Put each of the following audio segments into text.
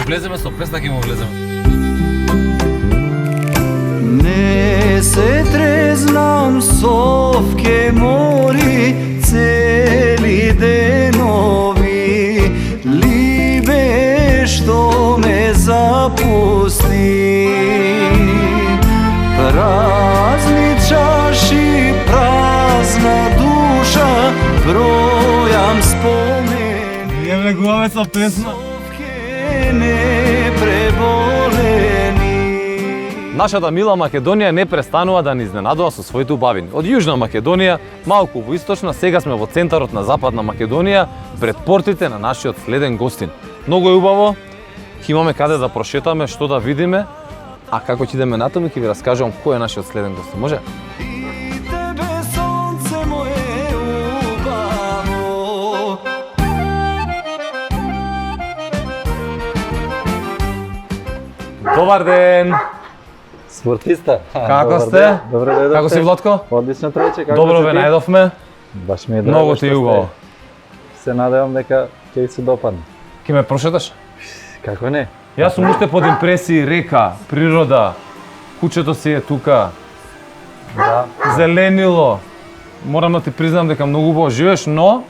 влеземе со песна, ќе му влеземе. Не се трезнам совке мори цели денови, либе што ме запусти. Празни чаши, празна душа, бројам спомени. Ја влегуваме со песна. Совке не преболени. Нашата мила Македонија не престанува да ни изненадува со своите убавини. Од Јужна Македонија, малку во источна, сега сме во центарот на Западна Македонија, пред портите на нашиот следен гостин. Многу е убаво, ќе имаме каде да прошетаме, што да видиме, а како ќе идеме натаму ќе ви раскажувам кој е нашиот следен гостин. Може? И тебе сонце мое убаво. Добар ден! Спортиста. Како сте? Добро дојдовте. Како си, Владко? Одлично, тројче, како Добро си ве ти? најдовме. Баш ми е драго Многу ти што е сте. убаво. Се надевам дека ќе се допадне. Ке ме прошеташ? Како не? Јас сум уште под импресии, река, природа, кучето си е тука, Да. зеленило. Морам да ти признам дека многу убаво живееш, но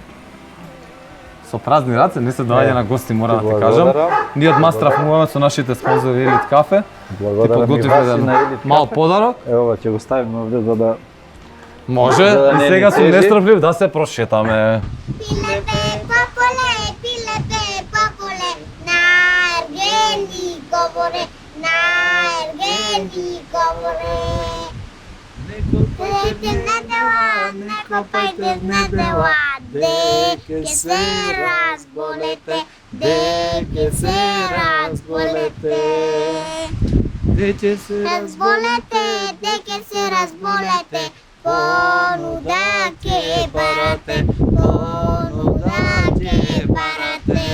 со празни раце не се доаѓа на гости, морам да ти кажам. благодарам. Ние од мастрафнуваме со нашите спонзори Елит Кафе. Ти Благодарам и подготвивме вас и на еден Елит мал Кафе. подарок. Ево, ќе го ставим овде за да Може, За да и не сега ни сум тежи. нестрплив да се прошетаме. Пилепе, паполе, на ергени говоре, на ергени говоре. Дете на дела, не копајте на дела, деке се разболете, деке се разболете. Деќе се Разболете, деке се разболете, понуда ке барате, понуда ке барате.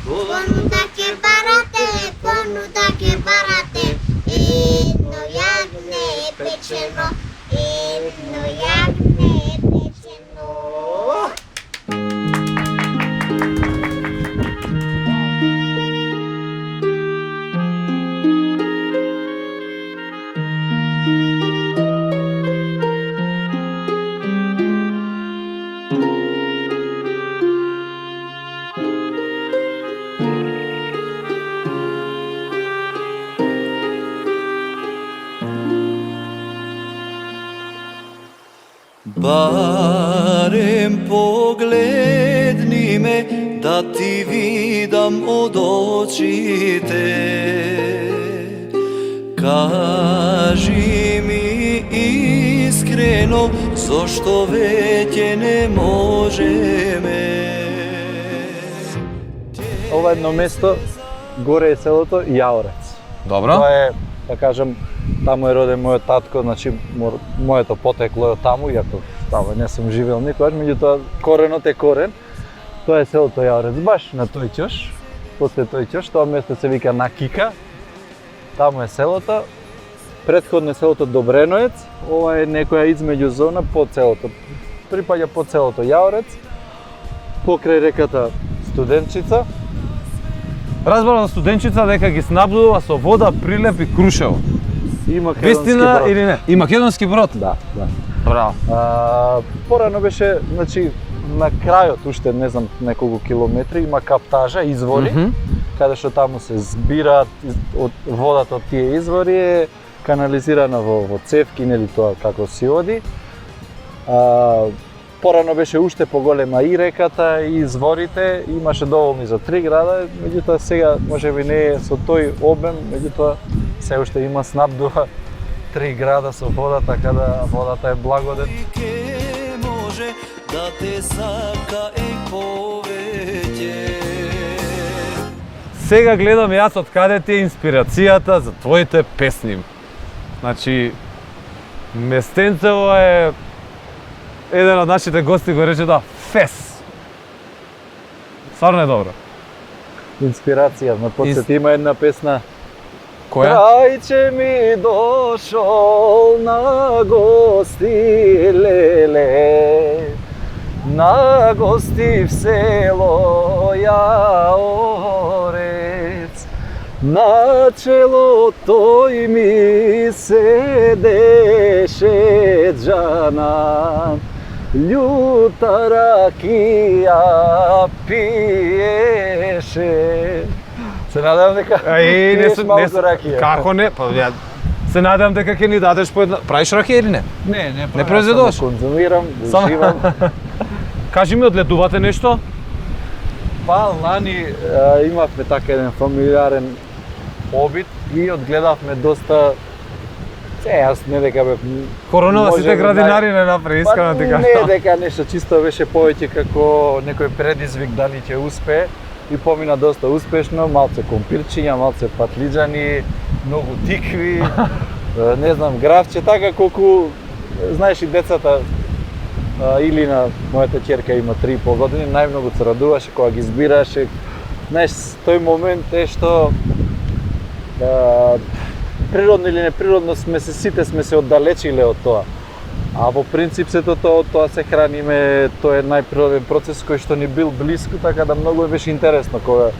Понуда ке барате, понуда ке барате, едно јагне печено, едно јагне печено. Барем погледни ме, да ти видам од очите. Кажи ми искрено, зошто веќе не можеме. ова едно место, горе е селото Јаорец. Добро. Тоа е, да кажам, таму е роден мојот татко, значи моето потекло е од таму, иако таму не сум живеел никогаш, меѓутоа коренот е корен. Тоа е селото Јаорец, баш на тој ќош, после тој ќош, тоа место се вика Накика. Таму е селото. Претходно е селото Добреноец, ова е некоја измеѓу зона под селото. Припаѓа под селото Јаорец, покрај реката Студенчица. Разбрав за студенчица дека ги снабдува со вода, прилеп и крушево. И македонски Вистина брод. или не? И македонски брод? Да, да. Браво. Порано беше, значи, на крајот, уште не знам неколку километри, има каптажа, извори, каде што таму се збираат од водата од тие извори, е канализирана во цевки, нели тоа како си оди. Порано беше уште поголема и реката, и изворите, имаше доволни за 3 града, меѓутоа сега можеби не е со тој обем, меѓутоа се уште има снабдува 3 града со вода, така да водата е благодет. Ке може да те сака и повеќе. Сега гледам јас од каде ти е инспирацијата за твоите песни. Значи, Местенцево е еден од нашите гости го рече да фес. Стварно е добро. Инспирација, ме подсети, има една песна. Која? Крајче ми дошол на гости, леле, на гости в село Јаорец. На чело тој ми седеше џанан, љута ракија пиеше. Се надевам дека пиеш малку ракија. Како не? Па ја се надевам дека ќе ни дадеш по една. Правиш ракија или не? Не Не произведуваш? само конзумирам, Само- уживам. Кажи ми, одлетувате нешто? Па, лани имавме така еден фамилиарен обид и одгледавме доста. Јас не дека бе Коронава сите можеме градинари не направи, искрено ти кажам. Не дека нешто чисто беше повеќе како некој предизвик дали ќе успее и помина доста успешно, малце компирчиња, малце патлиџани, многу тикви, не знам, гравче, така колку знаеш и децата или на мојата ќерка има 3,5 години, најмногу се радуваше кога ги збираше. Знаеш, тој момент е што природно или неприродно сите сме се оддалечиле од тоа. А во принцип сето тоа од тоа се храниме, тоа е најприроден процес кој што ни бил блиску, така да многу ми беше интересно кога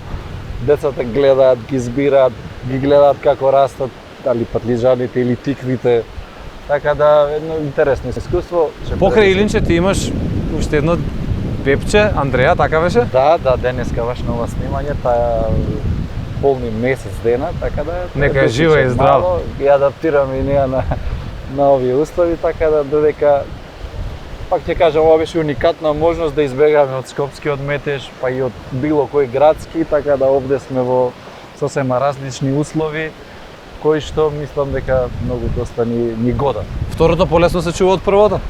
децата гледаат, ги збираат, ги гледаат како растат, дали патлиџаните или тиквите. Така да едно интересно искуство. Покрај Илинче ти имаш уште едно бебче, Андреја, така беше? Да, денеска баш нова снимање, таа полни месец дена, така да Нека е жива и здрава. мало, ги адаптираме и неа на овие услови, така да додека пак ќе кажам, ова беше уникатна можност да избегаме од скопскиот метеж, па и од било кој градски, така да овде сме во сосема различни услови, кои што мислам дека многу доста ни года. Второто полесно се чува од првото.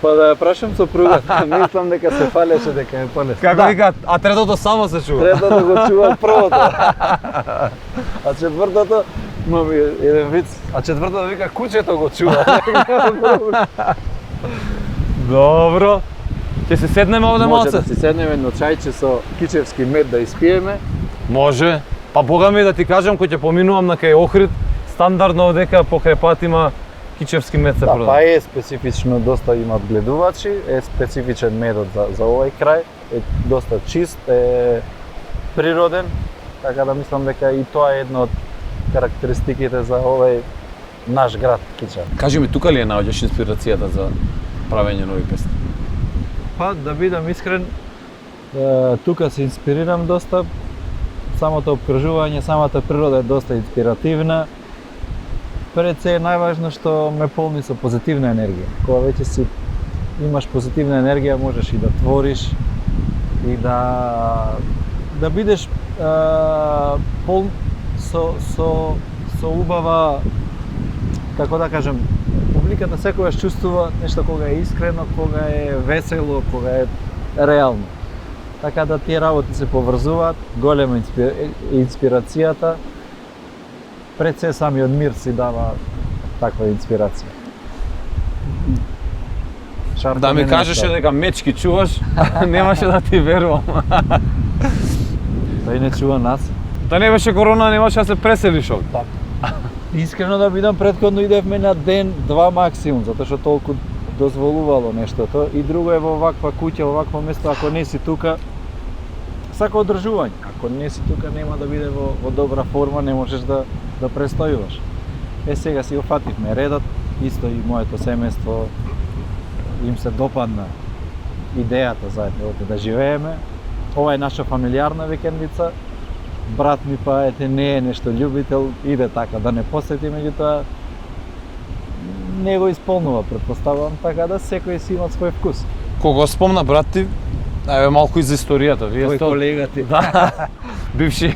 Па да ја прашам сопругата, мислам дека се фалеше дека е полесно. Како вика, а третото само се чува. Треба да го чуваат првото. А четвртото, имам еден виц, а четвртото вика кучето го чува. Добро. Ќе се седнеме овде Може да малце? си седнеме едно чајче со кичевски мед да испиеме. Може. Па бога ми да ти кажам, кој ќе поминувам на кај Охрид, стандардно одека покрај пат има кичевски мед се Да, продаде. па е специфично, доста имат гледувачи, е специфичен медот за овој крај, е доста чист, е природен, така да мислам дека и тоа е една од карактеристиките за овој наш град Кичев. Кажи ми, тука ли ја наоѓаш инспирацијата за правење нови песни? Па, да бидам искрен, тука се инспирирам доста. Самото обкружување, самата природа е доста инспиративна. Пред се е најважно што ме полни со позитивна енергија. Кога веќе си имаш позитивна енергија, можеш и да твориш и да бидеш полн со убава, како да кажем, публиката секогаш чувствува нешто кога е искрено, кога е весело, кога е реално. Така да тие работи се поврзуваат, голема инспирацијата. Пред се самиот мир си дава таква инспирација. Да ми кажеше дека мечки чуваш, немаше да ти верувам. Тој не чува нас. Да не беше корона, немаше да се преселиш овде. Искрено да бидам, претходно идевме на ден, два максимум, затоа што толку дозволувало нештото. И друго е во ваква куќа, во вакво место, ако не си тука, сака одржување. Ако не си тука, нема да биде во добра форма, не можеш да престојуваш. Сега си го фативме редот, исто и моето семејство им се допадна идејата заедно овде да живееме. Ова е наша фамилиарна викендица. Брат ми па ете не е нешто љубител, иде така да не посети, меѓутоа не го исполнува, претпоставувам, така да секој си има свој вкус. Кога спомна брат ти, еве малку и за историјата. Вие Твој сте колега ти. Да. Бивши.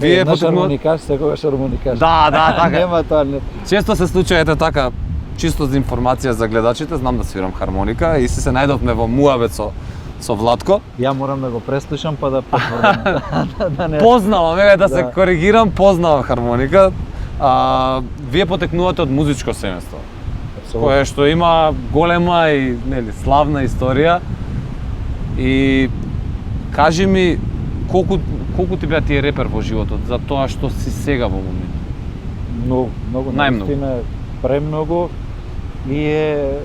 Вие наш потокнувате. хармоникаш, секогаш хармоникаш. Да, така. Нема тоа не. Често се случаите така, чисто за информација за гледачите, знам да свирам хармоника и се најдовме во муабет со Владко. Ја морам да го преслушам па да потврдам. да не. Познавам, еве да се Да. коригирам, познавам хармоника. Вие потекнувате од музичко семејство, кое што има голема и нели славна историја. И кажи ми колку ти беа тие репер во животот за тоа што си сега во моментот? Многу, Најмногу. наистина, премногу и е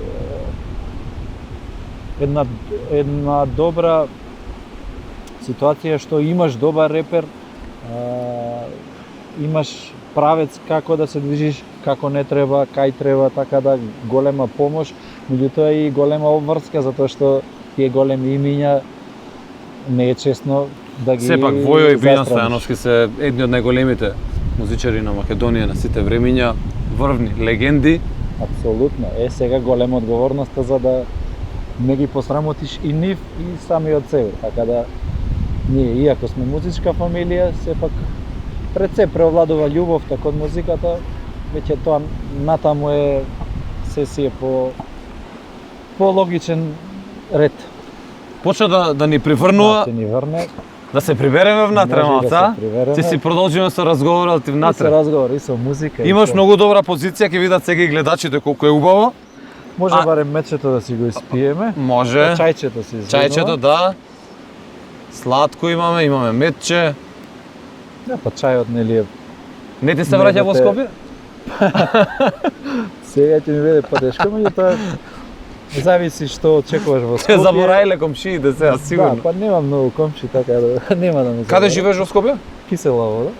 една добра ситуација што имаш добар репер, имаш правец како да се движиш, како не треба, кај треба, така да голема помош, меѓутоа и голема обврска затоа што тие големи имиња не е честно да ги Сепак Војо и Билјан застраниш. Стојановски се едни од најголемите музичари на Македонија на сите времиња, врвни легенди. Апсолутно. Сега голема одговорноста за да не ги посрамотиш и нив и самиот себе. Така да ние, иако сме музичка фамилија, сепак пред се преовладува љубовта кон музиката, веќе тоа натаму е се си е по логичен ред. Почна да ни приврнува, Ќе ни врне, да се прибереме внатре може да малца. се прибереме. Ќе си продолжиме со разговорот и и со внатре. разговор и со музика. и Имаш со- многу добра позиција, ќе видат сега и гледачите колку е убаво. Може А- барем мечето да си го испиеме. Може. Чајчето си извинува. Чајчето, да. Сладко имаме метче. Да, па чајот нели е Не ти се Не, враќа да во те- Скопје? сега ќе ми биде потешко, меѓутоа зависи што очекуваш во Те Скопје. забораиле комшиите сега Да, сигурно. па немам многу комши, така да нема да ме Каде заборави. живееш во Скопје? Киселово, да?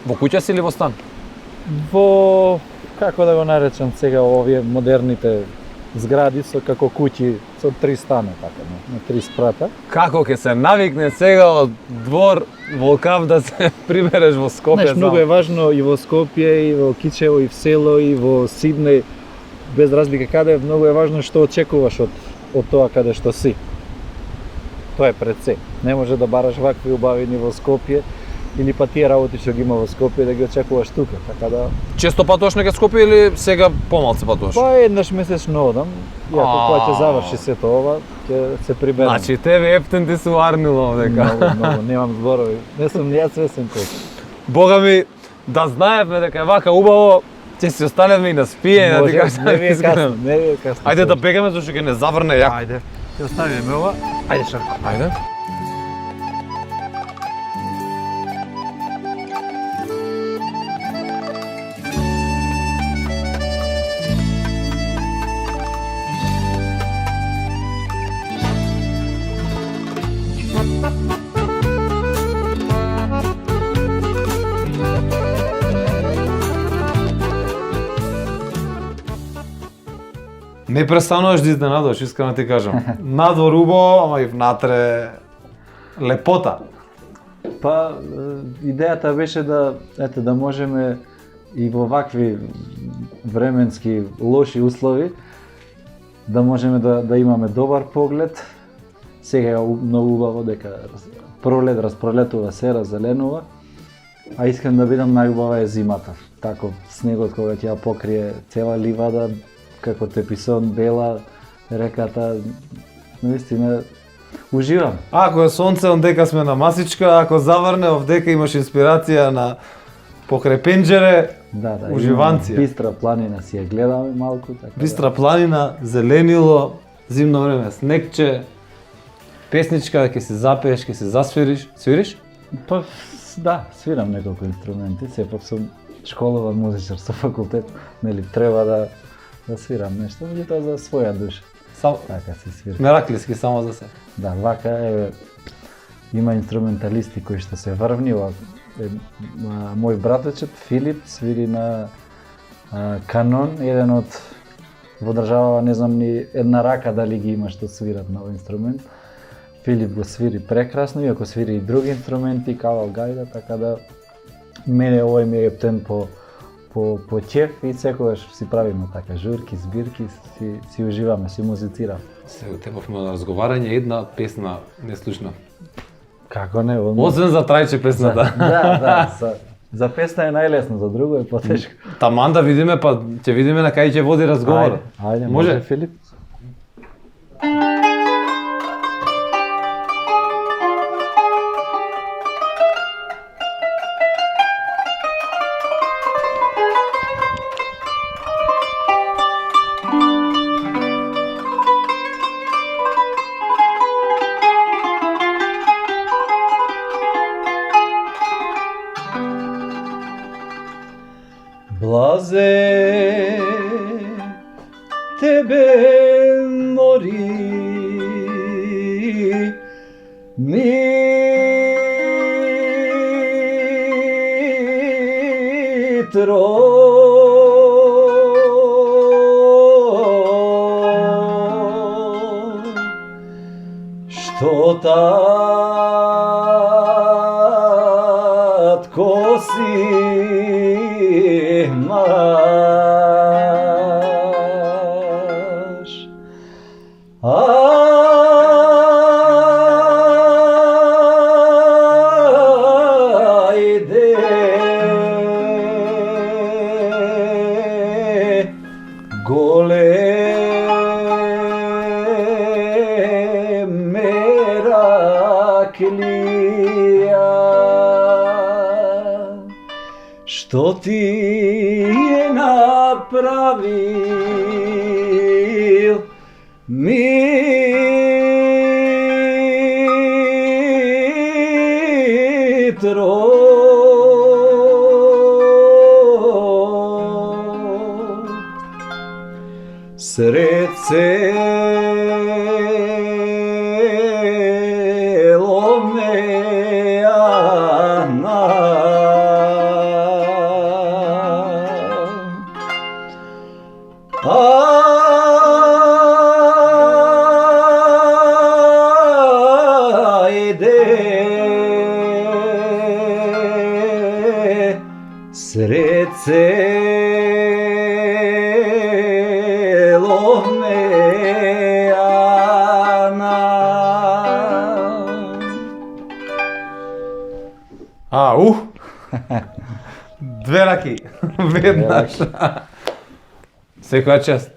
Во куќа си или во стан? Во, како да го наречам сега, овие модерните згради со како куќи со 3 стана, така, на 3 спрата. Како ќе се навикне сега од двор Волкав да се прибереш во Скопје? Знаеш, многу е важно и во Скопје, и во Кичево, и в село, и во Сиднеј, без разлика каде, многу е важно што очекуваш од тоа каде што си. Тоа е пред се. Не може да бараш вакви убавини во Скопје, или па тие работи што ги има во Скопје да ги очекуваш тука, така да... Често патуваш неќе Скопје или сега помалку патуваш? Па еднаш месечно одам, иако кога ќе заврши сето ова, ќе се приберам. Значи тебе ептен ти се уарнило овдека. Многу, немам зборови. Не сум ни ја свесен колку. Бога ми, да знаевме дека е вака убаво, ќе си останеме и на спиење, да ти кажам не ви е искрено. касно, не ви е касно. Ајде да бегаме зашто ќе не заврне јако. Ајде. Ќе оставиме ова. Ајде Шарко. Ајде. Не престануваш да изненадуваш, искрено ти кажам. Надвор убаво, ама и внатре лепота. Па идејата беше да можеме и во вакви временски лоши услови да можеме да имаме добар поглед. Сега е многу убаво дека пролет распролетува се, раззеленува, а искам да бидам најубава е зимата. Тако снегот кога ќе ја покрие цела ливада, како теписон, бела, реката, наистина уживам. Ако е сонце, ондека сме на масичка, ако заврне, овдека имаш инспирација на покрај пенџере, Да, уживанција. имаме Бистра планина си ја гледаме малку, така. Бистра планина, зеленило, зимно време, снегче, песничка, ќе се запееш, ќе се засвириш. Свириш? Па, да, свирам неколку инструменти, сепак сум школован музичар со факултет, нели треба да свирам нешто, меѓутоа за своја душа. Сам Така се свира. мераклиски само за се. Да, вака е, има инструменталисти кои што се врвни, мој братечет Филип свири на канон, еден од во држава, не знам ни една рака дали ги има што свират на овој инструмент. Филип го свири прекрасно, иако свири и други инструменти, кавал, гајда, така да мене овој ми е ептен по ќеф и секогаш си правиме така журки, збирки, си уживаме, си музицираме. Се утепавме на разговарање, една песна не слушна. Како не? Освен за трајче песната. За песна е најлесно, за друго е потешко. Таман да видиме, па ќе видиме на кај ќе води разговорот. Ајде, Може? може Филип? Блазе тебе мори Mitro što tatko si maš, ajde gole meraklija, što ti je napravil Mitro. Sred celome Ana, ajde sred celome Ana. Две раки, веднаш. Секоја чест.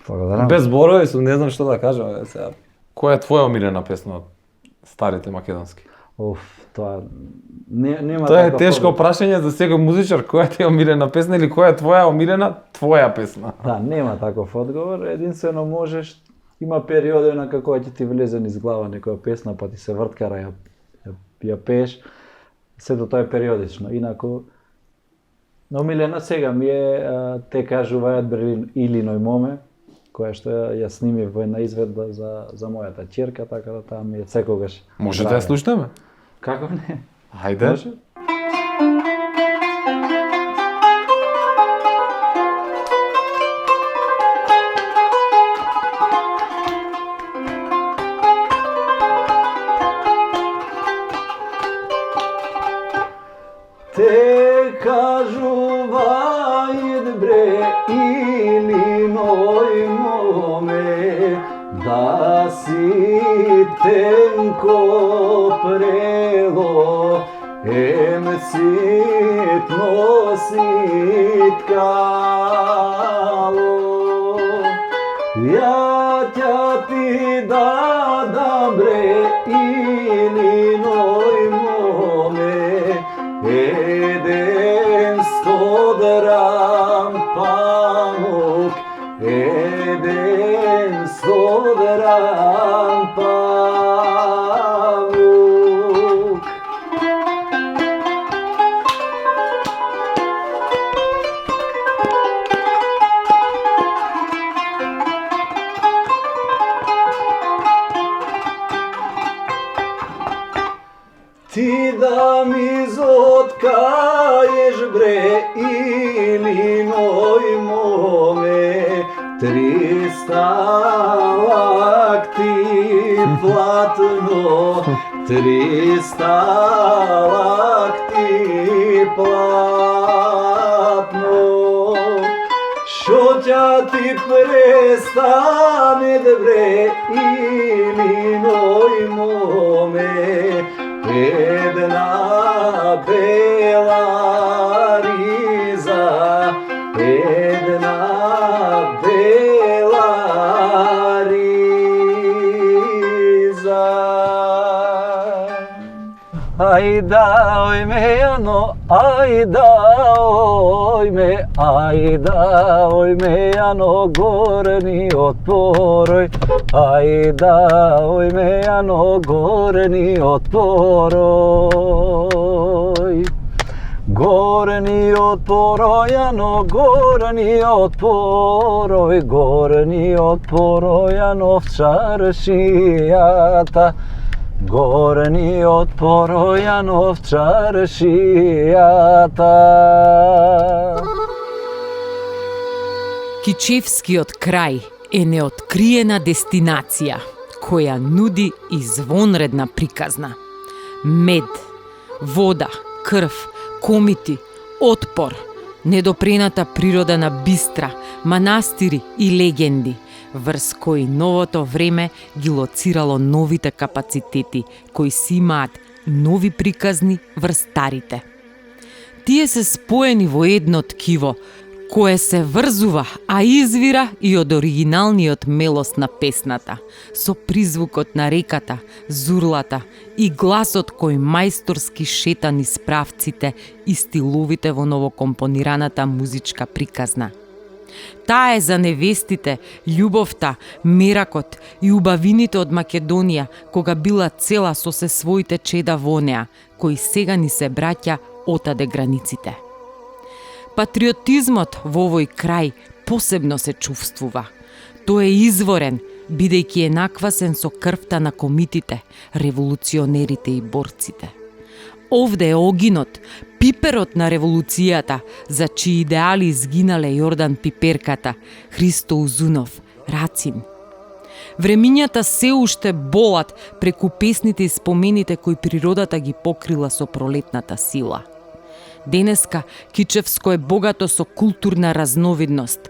Благодарам. Без зборови сум, не знам што да кажам сега. Која е твоја омилена песна од старите македонски? Тоа нема Тоа е таков тешко одговор. прашање за секој музичар, која ти е омилена песна или која е твоја омилена твоја песна? Да, нема таков одговор, единствено можеш, има периоди на како ќе ти влезе низ глава некоја песна, па ти се врткара, ја пееш, сето тоа е периодично, инаку омилена сега ми е Те кажуваат Берлин Илиној моме, која што ја снимив во една изведба за мојата ќерка, така да таа ми е секогаш. Може да ја слушнеме? Како не? Хајде. Може? Те кажуваат бре Илиној моме, да си тенко прело, ситно ситкало. Ја ќе ти дадам бре Илиној моме, еден 100 драм памук, еден 100 драм памук. Ти да ми заткаеш бре Илиној моме, 300 лакти платно, 300 лакти платно. Шо ќе ти престане бре Илиној моме, една бела риза, една бела риза. Ајда, ој ме јано, ајда, ој ме, ајда, ој ме јано, горниот порој. Ајда, ој ме јано, горниот порој. Горниот порој, јано, горниот порој, горниот порој, јано, овчаршијата. Горени од поројан овчаршијата. Кичевскиот крај е неоткриена дестинација која нуди извонредна приказна. Мед, вода, крв, комити, отпор, недопрената природа на Бистра, манастири и легенди, врз кои новото време ги лоцирало новите капацитети кои си имаат нови приказни врз старите. Тие се споени во едно ткиво, кое се врзува, а извира и од оригиналниот мелост на песната, со призвукот на реката, зурлата и гласот кој мајсторски шета низ правците и стиловите во новокомпонираната музичка приказна. Таа е за невестите, љубовта, меракот и убавините од Македонија, кога била цела со се своите чеда во неа, кои сега ни се браќа отаде границите. Патриотизмот во овој крај посебно се чувствува. Тој е изворен, бидејќи е наквасен со крвта на комитите, револуционерите и борците. Овде е огинот, пиперот на револуцијата, за чии идеали изгинале Јордан Пиперката, Христо Узунов, Рацин. Времињата се уште болат преку песните и спомените кои природата ги покрила со пролетната сила. Денеска Кичевско е богато со културна разновидност.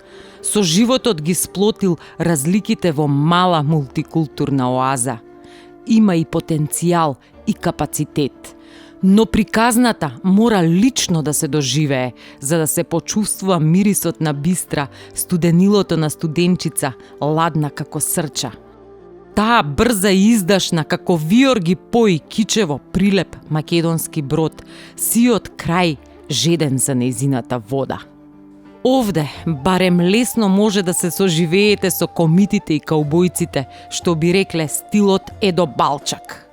Со животот ги сплотил разликите во мала мултикултурна оаза. Има и потенцијал и капацитет. Но приказната мора лично да се доживее, за да се почувствува мирисот на Бистра, студенилото на студенчица, ладна како срча. Таа брза и издашна како виор ги пои Кичево, Прилеп, македонски брод, сиот крај жеден за нејзината вода. Овде барем лесно може да се соживеете со комитите и каубојците, што би рекле стилот Едо Балчак.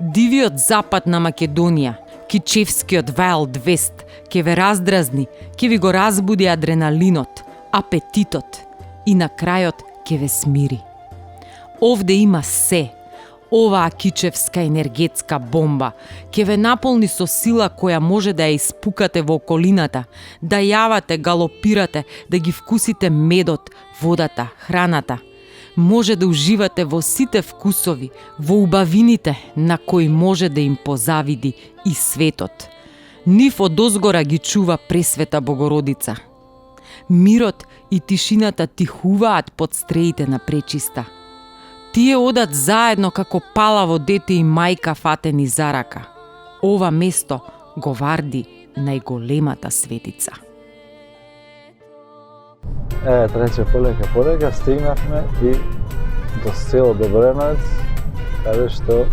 Дивиот запад на Македонија, Кичевскиот Wild West, ке ве раздразни, ке ви го разбуди адреналинот, апетитот и на крајот ке ве смири. Овде има се. Оваа кичевска енергетска бомба ке ве наполни со сила која може да ја испукате во околината, да јавате, галопирате, да ги вкусите медот, водата, храната. Може да уживате во сите вкусови, во убавините на кои може да им позавиди и светот. Нив одозгора ги чува Пресвета Богородица. Мирот и тишината тихуваат под стреите на Пречиста. Тие одат заедно како палаво дете и мајка фатени за рака. Ова место го варди најголемата светица. Трече полека стигнавме и до село Добреновец, каде што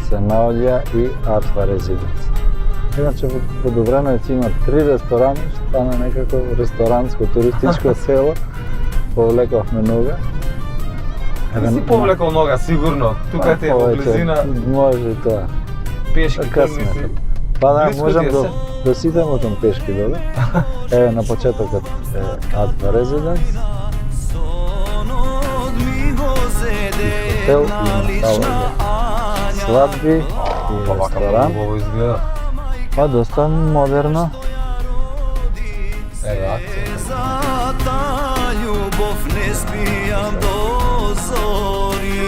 се наоѓа и Атва Резиденс. Иначе во Добреновец има 3 ресторани, стана некако ресторанско туристичко село. Повлекавме нога. Си повлекал нога, сигурно. Тука ти е во близина. Може и тоа. Пешки Късмето. Па да, можам до сите можам пешки доде. Еве на почетокот е Атва Резиденс. Хотел и сала за свадби и ресторан. Ово изгледа. Па доста модерно. Еве акција. Љубов не спијам до зори.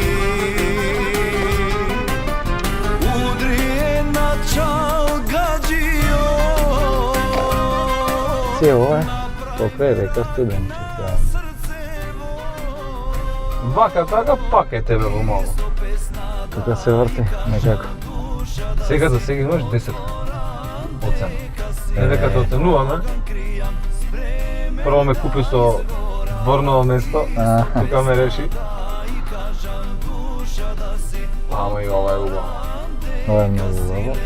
Удри на чалгаџио. Се ова е покрај река Студенчица. Вака така пак е тебе во мало. Тука се врти некако. Сега за сега имаш 10 оцена. Дека те оценуваме. Прво ме купи со Борново место, тука ме реши. Ама и ова е убаво. Ова е многу убаво.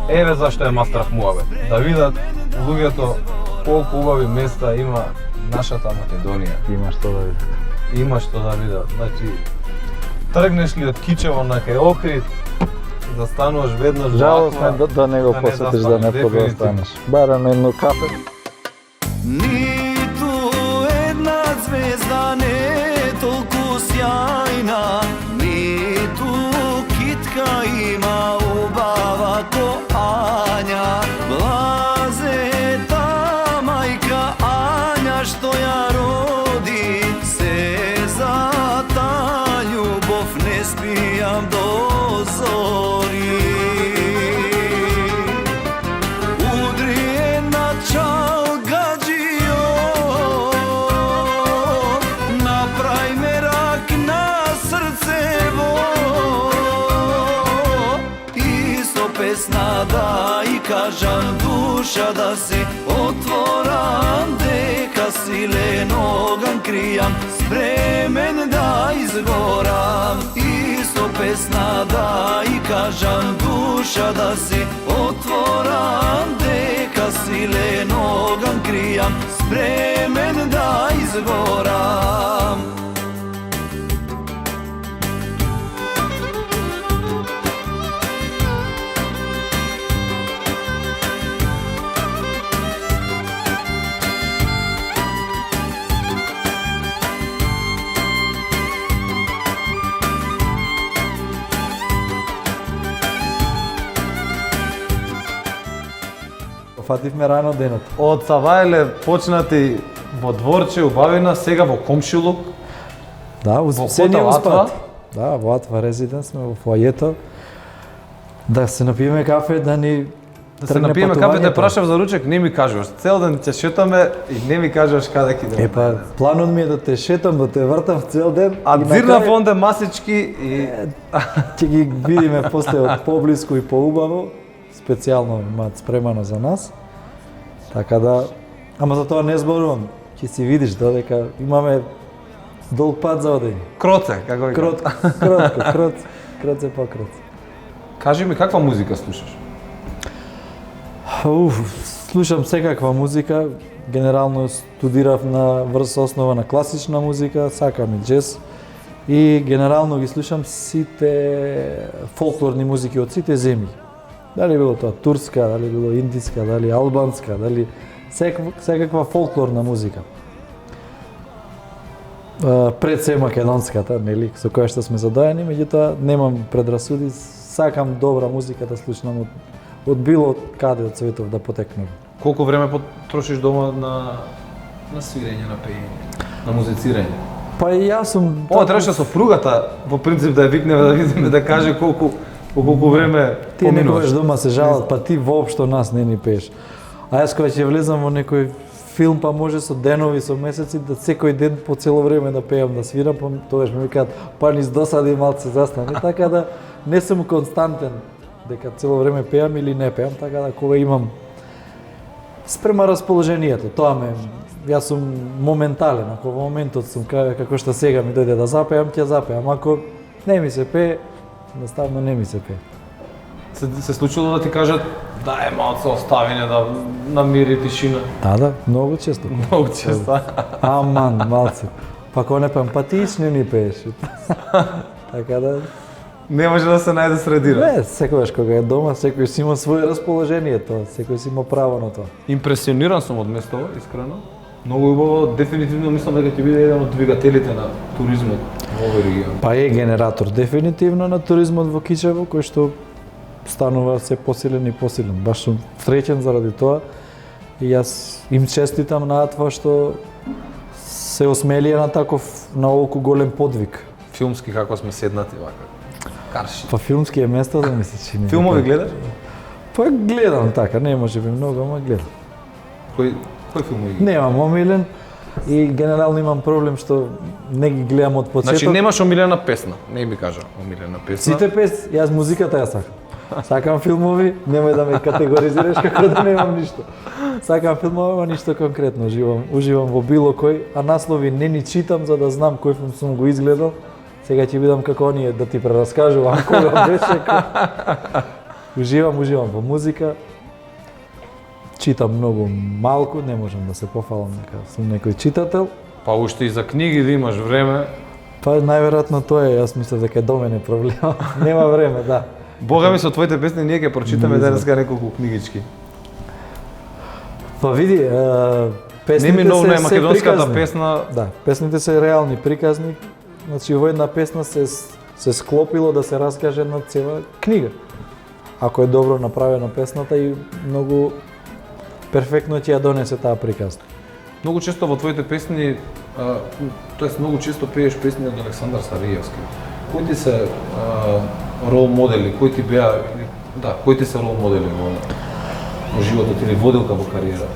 Еве зашто е мастрав муабет. Да видат луѓето колку убави места има нашата Македонија. Има што да видат. Има што да видат. Значи, тргнеш ли од Кичево на кај Охрид, застануваш веднаш во Жалосно е Аква, да не го да не посетиш, да не застанеш, подостанеш. Барем едно кафе. Ниту една звезда не е толку сјајна, ни кажам душа да си отворам, дека силен оган кријам, спремен да изгорам. И со песна да и кажам душа да си отворам, дека силен оган кријам, спремен да изгорам. Фативме рано денот. Од Савајле почнати во дворче, убавина, сега во Комшилук. Да, Во успсени хотел Атва? успат. Да, во Атва резиденс сме во фоајето. Да се напиеме кафе, да ни Да се напиеме кафе, те прашав за ручек, не ми кажуваш. Цел ден ќе шетаме и не ми кажуваш каде ќе идеме. Епа, планот ми е да те шетам, да те вртам цел ден. А и на дзирнав крај онде масички и ќе ги видиме после од поблиску и поубаво. Специјално имаат спремано за нас. Така да, ама за тоа не зборувам. Ќе си видиш додека имаме долг пат за одење. кроце, како ви кажа. Кроце по кроце. Кажи ми каква музика слушаш? Слушам секаква музика. Генерално студирав на врз основа на класична музика, сакам и джез. И генерално ги слушам сите фолклорни музики од сите земји. Дали било тоа турска, дали било индиска, дали албанска, дали секаква фолклорна музика. Пред се македонската, нели, со која што сме задоени, меѓутоа немам предрасуди, сакам добра музика да слушнам од било каде од светов да потекнем. Колку време потрошиш дома на свирење, на пеење, на музицирање? Па и јас сум Ова требаше сопругата, по принцип да ја викнеме да видиме да каже колку време Ти некогаш поминуваш. дома се жалат, па ти воопшто нас не ни пееш. А јас кога ќе влезам во некој филм, па може со денови, со месеци, да секој ден по цело време да пеам, да свирам, па тогаш ми викаат, па низ досади малце застани, така да не сум константен дека цело време пеам или не пеам, така да кога имам спрема расположението, тоа ме, јас сум моментален, ако во моментот сум како што сега ми дојде да запеам, ќе запеам, ако не ми се пее, наставно не ми се пее. Се случило да ти кажат дај малце оставине да намири тишина. Да, многу често. Многу често. Аман, малце. Па кога не пеам, па ти ич не ни пееш. Така да, Не може да се најде средира. не, секогаш кога е дома, секој си има свое расположение тоа, секој си има право на тоа. Импресиониран сум од местото, искрено. Многу убаво, дефинитивно мислам дека ќе биде еден од двигателите на туризмот во овој регион. Па е генератор дефинитивно на туризмот во Кичево, кој што станува се посилен и посилен. Баш сум среќен заради тоа и јас им честитам на Атва што се осмелија на таков, на оволку голем подвиг. Филмски како сме седнати вака. Карши. Па филмски е место да ми се чини. Филмови гледаш? Па гледам така, не може би многу, ама гледам. Кој филмови гледаш? Немам омилен и генерално имам проблем што не ги гледам од почеток. Значи немаш омилена песна, не ми кажа омилена песна. Сите пес, јас музиката ја сакам. Сакам филмови, немој да ме категоризираш како да немам ништо. Сакам филмови, ама ништо конкретно. Уживам во било кој, а наслови не ни читам за да знам кој филм сум го изгледал. Сега ќе бидам како оние да ти прераскажувам кога беше. Уживам во музика. Читам многу малку, не можам да се пофалам дека сум некој читател. Па уште и за книги да имаш време. Па најверојатно тоа е, јас мислам дека до мене проблем. Нема време, да. Бога ми со твоите песни ние ќе прочитаме денеска неколку книгички. Па види, песните Неминовно е се македонската приказни. песна. Да, песните се реални приказни. Значи во една песна се склопило да се раскаже една цела книга. Ако е добро направена песната и многу перфектно ќе ја донесе таа приказна. Многу често во твоите песни, тоест многу често пееш песни од Александар Сариевски. Кои ти се рол модели, кои ти беа, кои ти се рол модели во животот или водилка во кариера?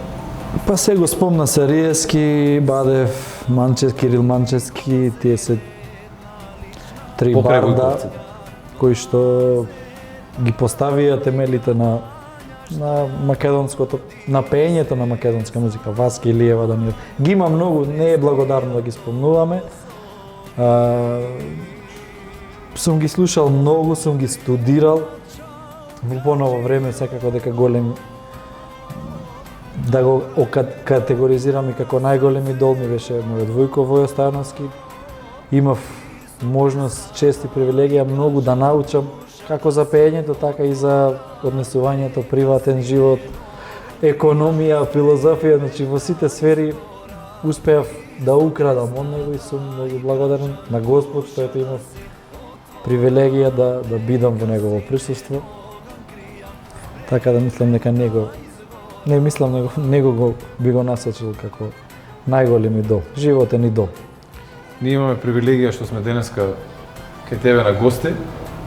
Па се го спомна Сариевски, Бадев, Кирил Манчевски, тие се три Покрај барда Војковците. кои што ги поставија темелите на на македонското, на пеењето на македонска музика, Васка Илиева, Даниел. Ги има многу, не е благодарно да ги спомнуваме. Сум ги слушал многу, сум ги студирал. Во поново време секако дека голем да го категоризирам и како најголем идол ми беше мојот Војко Војо Стојановски. Имав можност, чест и привилегија многу да научам како за пеењето, така и за однесувањето, приватен живот, економија, филозофија, значи во сите сфери успеав да украдам од него и сум многу благодарен на Господ што ето имав привилегија да бидам во негово присуство. Така да мислам дека него би го насочил како најголем идол, животен идол. Ние имаме привилегија што сме денеска кај тебе на гости,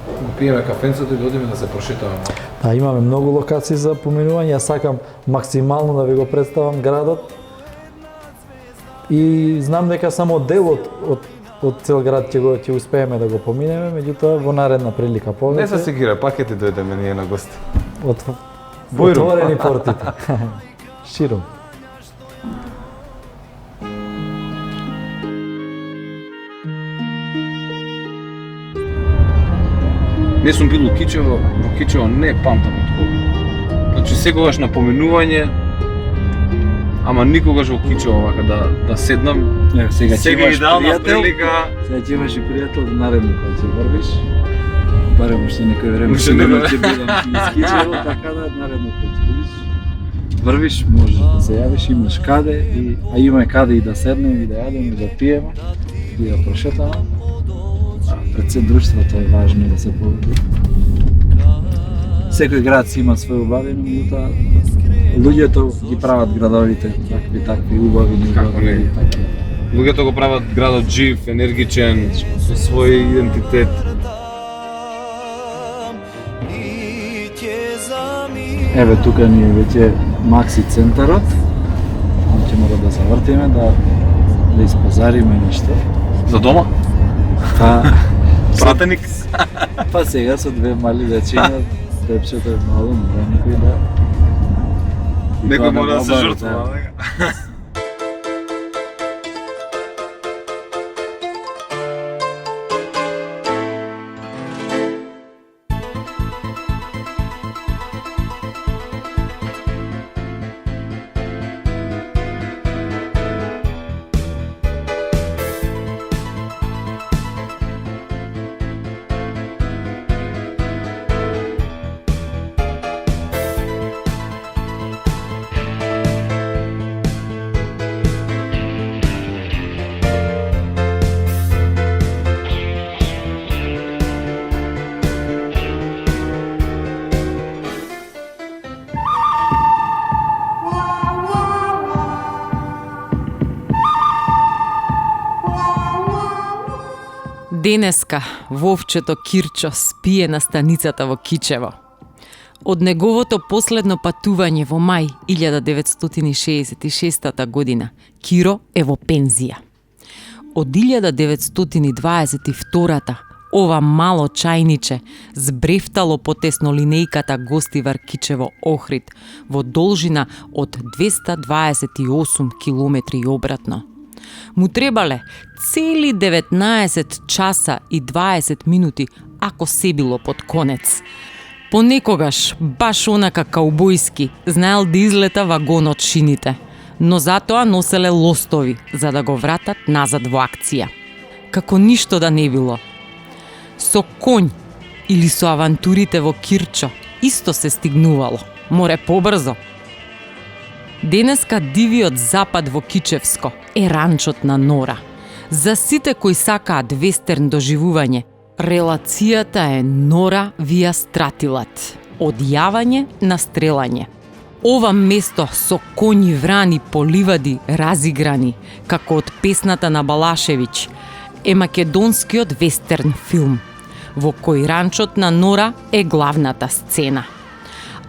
го пиеме кафенцето и да одиме да се прошетаме. Да, имаме многу локации за поминување, јас сакам максимално да ви го представам градот. И знам дека само дел од цел град ќе успееме да го поминеме, меѓутоа во наредна прилика повеќе. Не се сегира, пак ќе ти дојдеме ние на гости. Отворени портите. Широм. Не сум бил во Кичево не памтам од кога. Значи секогаш на поминување, ама никогаш во Кичево вака да седнам. Сега ќе имаш идеална пријател. прилика. Сега ќе имаш и пријател наредно кога ќе врвиш. Барем уште некој време Уште сигурно некој ќе бидам из Кичево, така да наредно кога ќе видиш. Врвиш, можеш да се јавиш, имаш каде, а има каде и да седнем, и да јадеме, и да пиеме, и да прошетаме. Пред се друштвото е важно да се поведе. Секој град си има свој убави, меѓутоа луѓето ги прават градовите такви убави, Како не? неубави, така. Луѓето го прават градот жив, енергичен, со свој идентитет. И ќе заминам. Еве тука ни е веќе Макси центарот. Ќе мора да завртиме, да испазариме нешто. За дома? Па, Пратеник? па сега со две мали дечиња, депчето е мало, мора некој да... Некој тоа мора да се обави, жртвува. да. Денеска Вовчето Кирчо спие на станицата во Кичево. Од неговото последно патување во мај 1966 година, Киро е во пензија. Од 1922 ова мало чајниче збрефтало по теснолинејката Гостивар Кичево Охрид во должина од 228 километри и обратно. Му требале цели 19 часа и 20 минути ако се било под конец. Понекогаш, баш онака каубојски, знаел да излета вагон од шините, но затоа носеле лостови за да го вратат назад во акција. Како ништо да не било. Со конј или со авантурите во Кирчо исто се стигнувало, море побрзо. Денеска дивиот запад во Кичевско е ранчот на Нора. За сите кои сакаат вестерн доживување, релацијата е Нора вија Стратилат. Од јавање на стрелање. Ова место со коњи, врани, по ливади разиграни, како од песната на Балашевиќ, е македонскиот вестерн филм, во кој ранчот на Нора е главната сцена.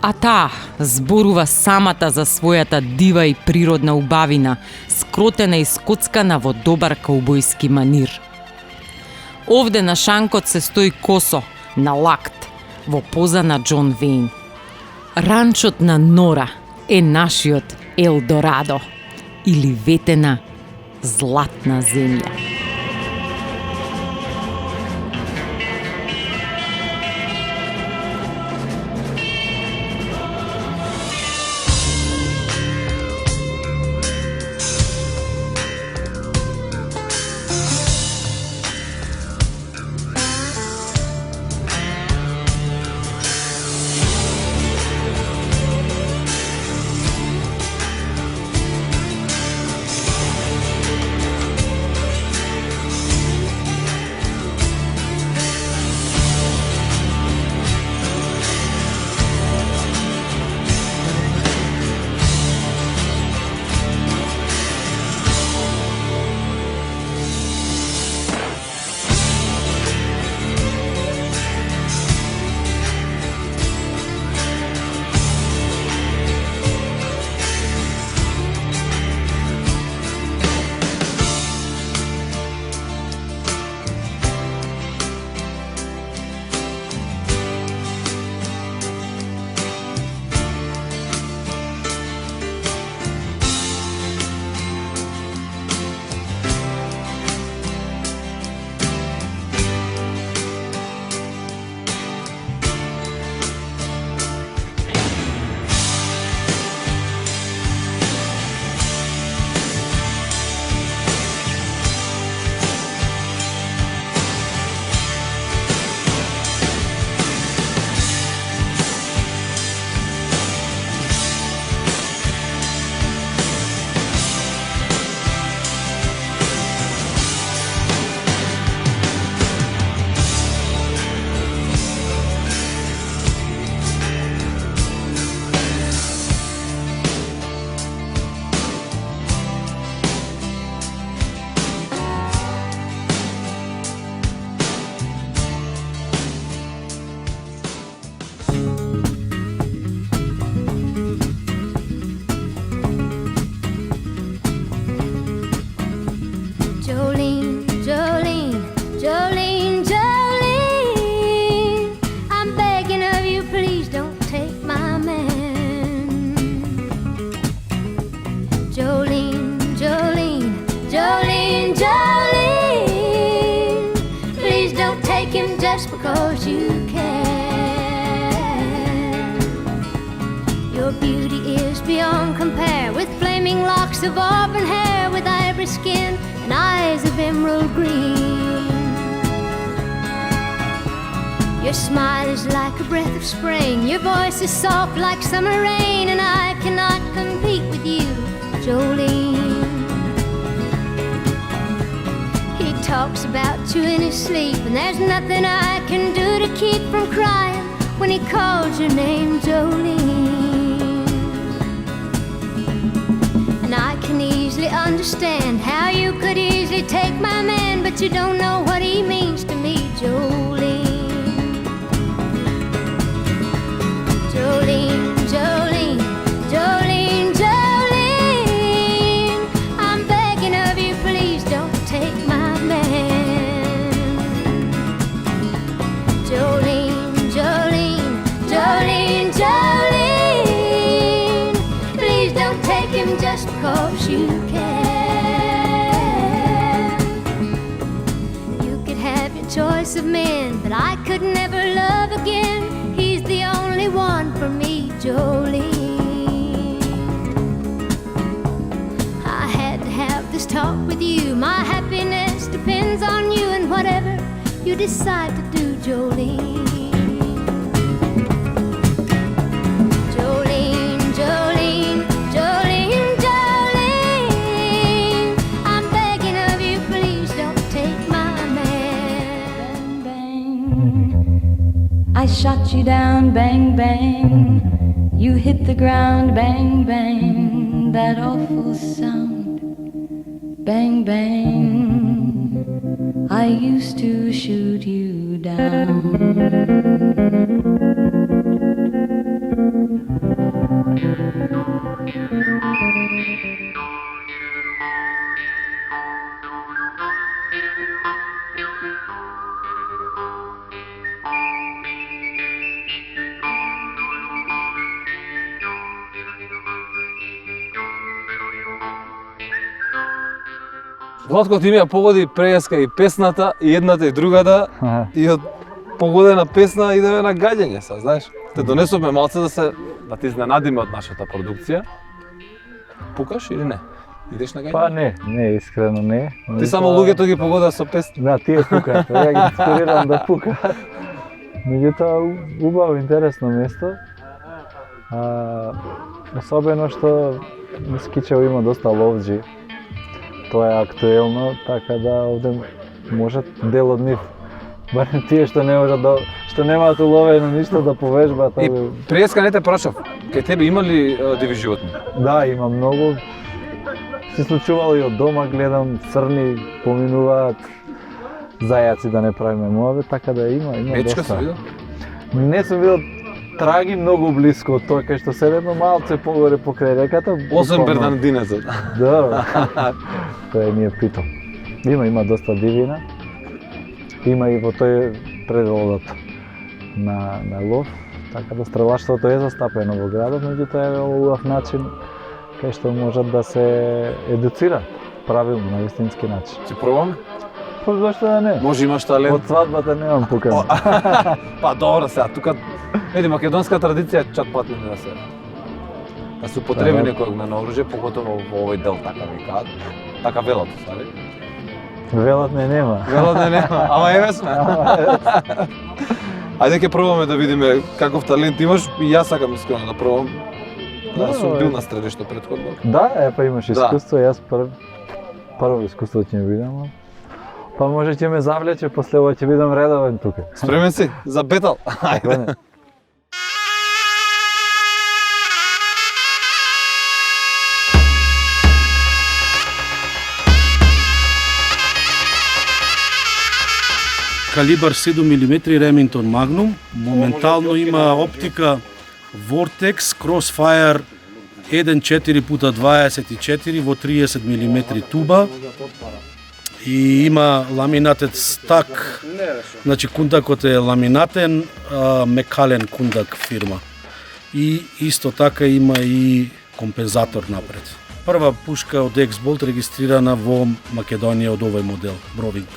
А таа зборува самата за својата дива и природна убавина, скротена и скоцкана во добар каубојски манир. Овде на шанкот се стои косо, на лакт, во поза на Џон Вејн. Ранчот на Нора е нашиот Елдорадо или ветена златна земја. just because you can. Your beauty is beyond compare, with flaming locks of auburn hair, with ivory skin and eyes of emerald green. Your smile is like a breath of spring, your voice is soft like summer rain, and I cannot compete with you, Jolene. He talks about you in his sleep, and there's nothing I can do to keep from crying when he calls your name, Jolene. And I can easily understand how you could easily take my man, but you don't know what he means to me, Jolene. Jolene, Jolene, Jolene, Jolene, I'm begging of you, please don't take my man. Jolene, Jolene, Jolene, Jolene, please don't take him just because you can. You could have your choice of men, but I could never love again. He's the only one for me, Jolene. I had to have this talk with you. My happiness depends on you, and whatever you decide to do, Jolene. Jolene, Jolene, Jolene, Jolene, I'm begging of you, please don't take my man. Bang, bang, I shot you down, bang, bang. You hit the ground, bang, bang. That awful sound, bang, bang. I used to shoot you down. Владко ти ми ја погоди преска и песната, и едната и другата, и од погодена песна идеме на гаѓање, са, знаеш. Те донесовме малце да те изненадиме од нашата продукција. Пукаш или не? Идеш на гаѓање? Па не, искрено не. Ти само луѓето ги погода со песни. Да, тие пукаат, ја ги инспирирам да пука. Меѓутоа, убаво, интересно место. Особено што низ Кичево има доста ловџи. Тоа е актуелно, така да овде можат дел од нив, барем тие што не можат да, што немаат уловено ништо да повежбаат. И преска не те прашав, кај тебе има ли диви животни? Да, има многу. Се случувало и од дома, гледам црни поминуваат, зајаци да не правиме муабет, така да има Мечка доста. си видел? Не сум видел траги многу блиско од тоа кај што седено малце погоре покрај реката. Осем буквално. бернардинецот. Да, тоа ми е питом. Има доста дивина. Има и во тој пределот на лов, така да стрелаштвото е застапено во градот, меѓутоа е убав начин кај што можат да се едуцира правилно на вистински начин. Ќе пробаме? Па зашто да не? Може имаш талент. Од свадбата немам пукан. Па добро сега, тука види македонска традиција е чат патни да се да се употреби Да. некој огнено оружје, покотово во овој дел така викаат. Така велат, стари. Велот не нема. Велат не нема, ама еве сме. Ајде ќе пробаме да видиме каков талент имаш и јас сакам искрено да пробам. Да, сум бил на стрелишто претходно. Да, па имаш Да. искуство, јас прво искуство ќе ми видам. Па може ќе ме завлече, после ова ќе бидам редовен тука. Спремен си за бетал? Ајде. Не. Калибар 7 мм Remington Magnum, моментално има оптика Vortex Crossfire 1.4x24 во 30 мм туба и има ламинатен стак, значи кундакот е ламинатен, мекален кундак фирма. И исто така има и компензатор напред. Прва пушка од X-Bolt регистрирана во Македонија од овој модел, Broving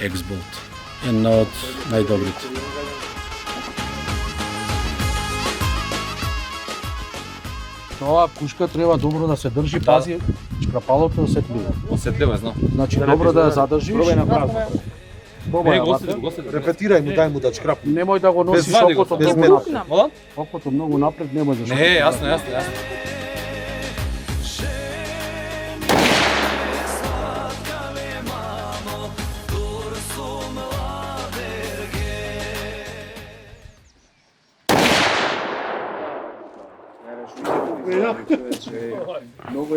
X-Bolt. Една од најдобрите. Ова пушка треба добро да се држи, пази шкрапалото да се тлива. Осетливо, знам. Значи добро да ја задржиш. Пробај направо. Пробај ја гости, ватре. гости. Репетирај му, дај му да чкрап. Немој да го Без носиш вади го, окото без многу метод. напред. Молам? Окото многу напред немој да Не, јасно, јасно, јасно.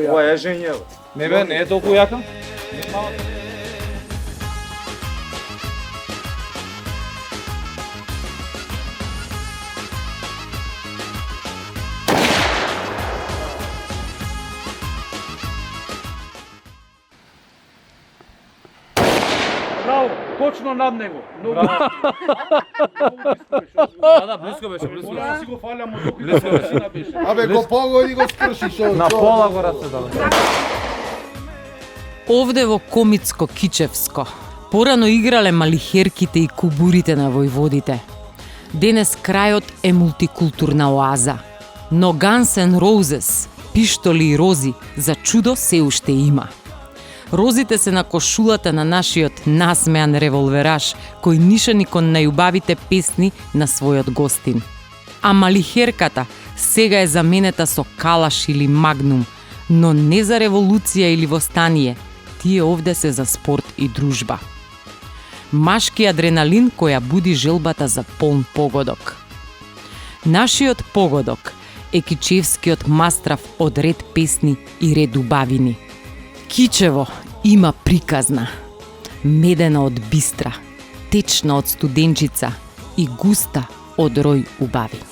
Ова е женјево. Не бе, не е толку јака. Браво, точно над него. Многу. Да, близко беше, близко. Мора да си го фалям од тука. Близко беше. беше. Абе, го погоди, го скршиш. На пола го расцедале. Овде во Комитско Кичевско порано играле малихерките и кубурите на војводите. Денес крајот е мултикултурна оаза. Но Guns N' Roses, пиштоли и рози за чудо се уште има. Розите се на кошулата на нашиот насмеан револвераш, кој нишани кон најубавите песни на својот гостин. А малихерката сега е заменета со калаш или магнум, но не за револуција или востание, тие овде се за спорт и дружба. Машки адреналин која буди желбата за полн погодок. Нашиот погодок е кичевскиот мастрав од ред песни и ред убавини. Кичево има приказна, медена од бистра, течна од студенчица и густа од рој убавини.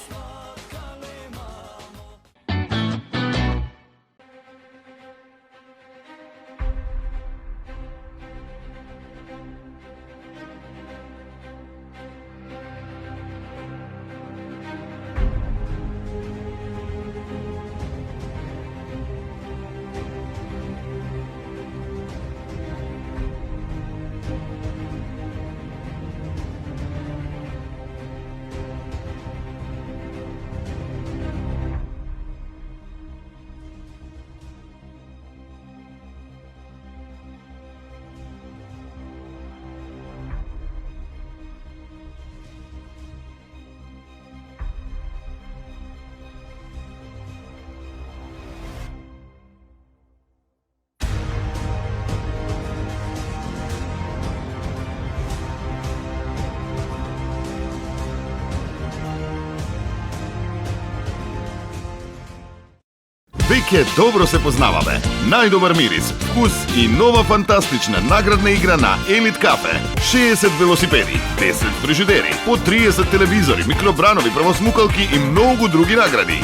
веќе добро се познаваме. Најдобар мирис, вкус и нова фантастична наградна игра на Елит Кафе. 60 велосипеди, 10 фрижидери, по 30 телевизори, микробранови, правосмукалки и многу други награди.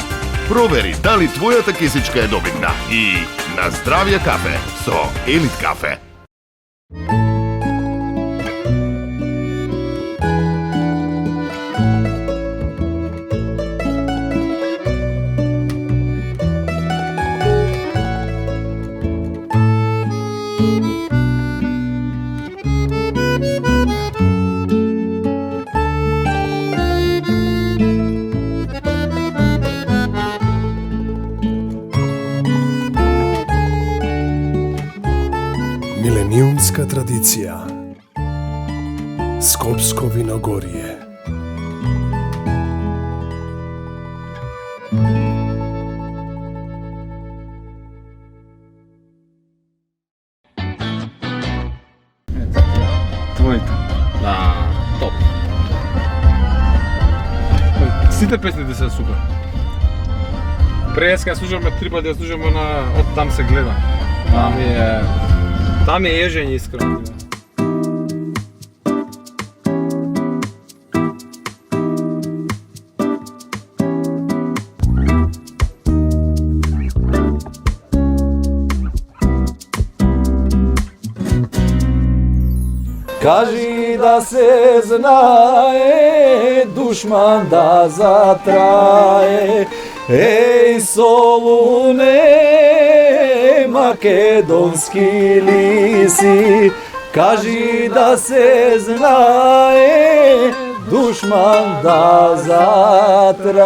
Провери дали твојата кесичка е добитна и на здравје кафе со Елит Кафе. Милениумска традиција. Скопско виногорие. Твоите. Да, топ. Сите песните се супер. Преска слушаме 3 пати, ја слушаме на од там се гледа. Там е ежење искрено. Кажи да се знае, душман да затрае. Еј, Солуне, македонски лиси, кажи да се знае, душман да затрае.